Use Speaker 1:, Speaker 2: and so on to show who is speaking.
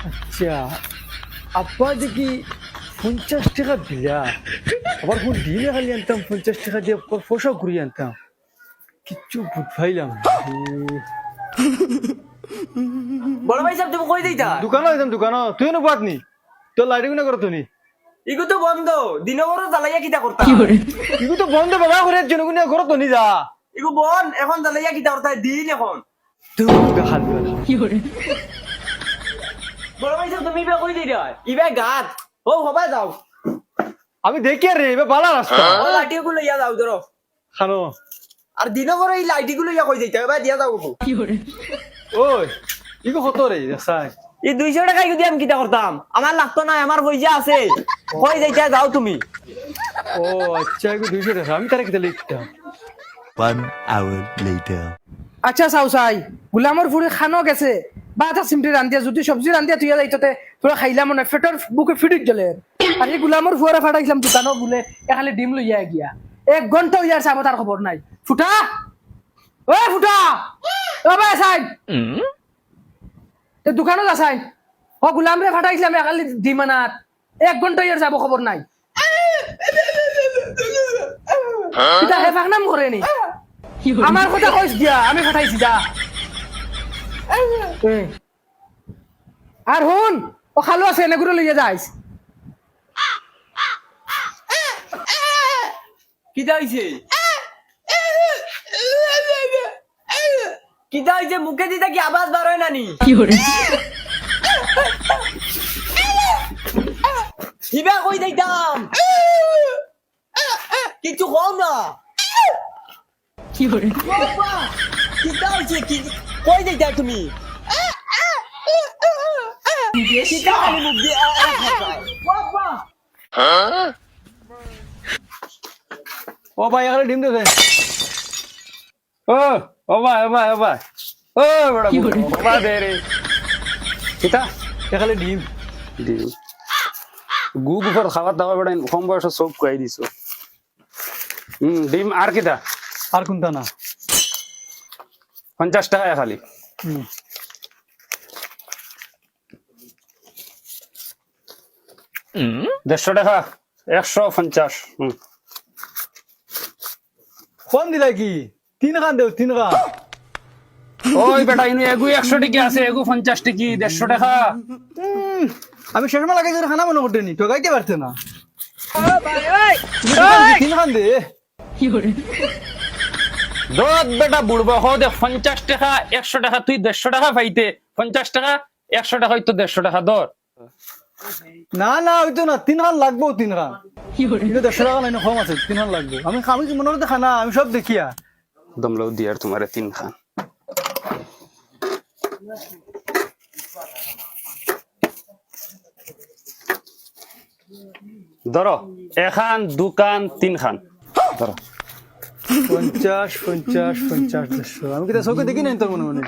Speaker 1: আচ্ছা আব্বা দেখি 50 টাকা দিলা আবার কোন দিনে খালি আনতাম 50 টাকা দিয়ে পোশাক ঘুরিয়ে আনতাম কিচ্ছু বুঝাইলাম
Speaker 2: বড় ভাই সাহেব তুমি কই দিতা
Speaker 1: দোকানে হইতাম দোকানে তুই না বাদ নি তোর লাইটিং না করো তুমি
Speaker 2: ইগু তো বন্ধ দিনবর জ্বালাইয়া কিতা করতা
Speaker 1: ইগু তো বন্ধ বাবা করে জনগুনিয়া ঘর তো নি যা
Speaker 2: ইগু বন এখন জ্বালাইয়া কিতা করতা দিন এখন
Speaker 1: তুই খাল
Speaker 2: বড় ভাই সাহেব তুমি ইবা কই দিরা ইবা গাত ও হবা যাও
Speaker 1: আমি দেখি রে এবার বালা রাস্তা
Speaker 2: ও লাঠিগুলো ইয়া যাও ধরো
Speaker 1: খানো
Speaker 2: আর দিনবর এই লাইটিগুলো ইয়া কই দিতা এবার দিয়া যাও
Speaker 1: ওই ইগু কত রে সাই
Speaker 2: এই 200 টাকা ইগু দিয়ে আমি কিতা করতাম আমার লাগতো না আমার পয়সা আছে কই যাইতা যাও তুমি
Speaker 1: ও আচ্ছা ইগু 200 টাকা আমি তারে কিতা লিখতাম
Speaker 3: 1 hour later.
Speaker 4: আচ্ছা চাও চাই গোলামৰ ফুৰি খানো গেছে বা এটা চিমটি ৰান্ধিয়া যদি চব্জি ৰান্ধিয়া তুই যাইতে তোরা খাইলাম মনে পেটৰ বুকে ফিটিত গেলে আর এই গোলামৰ ফুয়ারে ফাটাইছিলাম দোকানো বোলে এখালি ডিম লইয়া গিয়া 1 ঘন্টা হইয়ার চাব তার খবর নাই ফুটা ও ফুটা ও ভাই চাই তে দোকানত আছাই ও গোলাম রে ফাটাইছিলাম এখালি ডিম আনাত 1 ঘন্টা হইয়ার যাব খবর নাই এটা হেফাক নাম করে নি আমার কথা কইস দিয়া আমি ফাটাইছি যা আর হুন ও খালো আছে এনে লইয়া যাইস
Speaker 2: কিতা হইছে কিতা হইছে মুখে দিতা কি আওয়াজ বার হয় নানি ইবা কই দিতাম কিছু কম না কিতা হইছে কি কই দিতা তুমি কিতা খালি মুখ দিয়ে বাবা
Speaker 1: ও ভাই এখানে ডিম দে ও ভাই ও ভাই ও ভাই ও বড় বাবা দে রে কিতা এখানে ডিম
Speaker 5: ডিম গু গুফর খাবার দাবার বেড়া কম বয়স সব কুয়াই দিছ ডিম আর কিতা
Speaker 1: আর কোনটা না
Speaker 5: 50 টাকা খালি
Speaker 1: হুম
Speaker 5: 150 টাকা 150
Speaker 1: কোন দিলা কি 3 খান দেও 3 খান
Speaker 5: ওই বেটা ইনু এগু 100 টাকা আছে এগু 50 টাকি 150 টাকা
Speaker 1: আমি শেষমা লাগাই ধরে খানা মনে করতে নি ঠকাইতে পারছে না তিন খান দে
Speaker 5: দত বেটা বুড়বা হ দে 50 টাকা 100 টাকা তুই 150 টাকা পাইতে 50 টাকা 100 টাকা হইতো 150 টাকা দর
Speaker 1: না না হইতো না 3 খান লাগবো 3 খান কিন্তু 100 টাকা লাইনে কম আছে 3 খান লাগবো আমি মনে করতে খানা আমি সব দেখিয়া
Speaker 5: দমলাও দিয়ার তোমারে 3 খান ধরো এখান দুকান 3 খান ধরো
Speaker 1: 50 50 50 100 আমি কি চোখে দেখি নাই তোর মনে মনে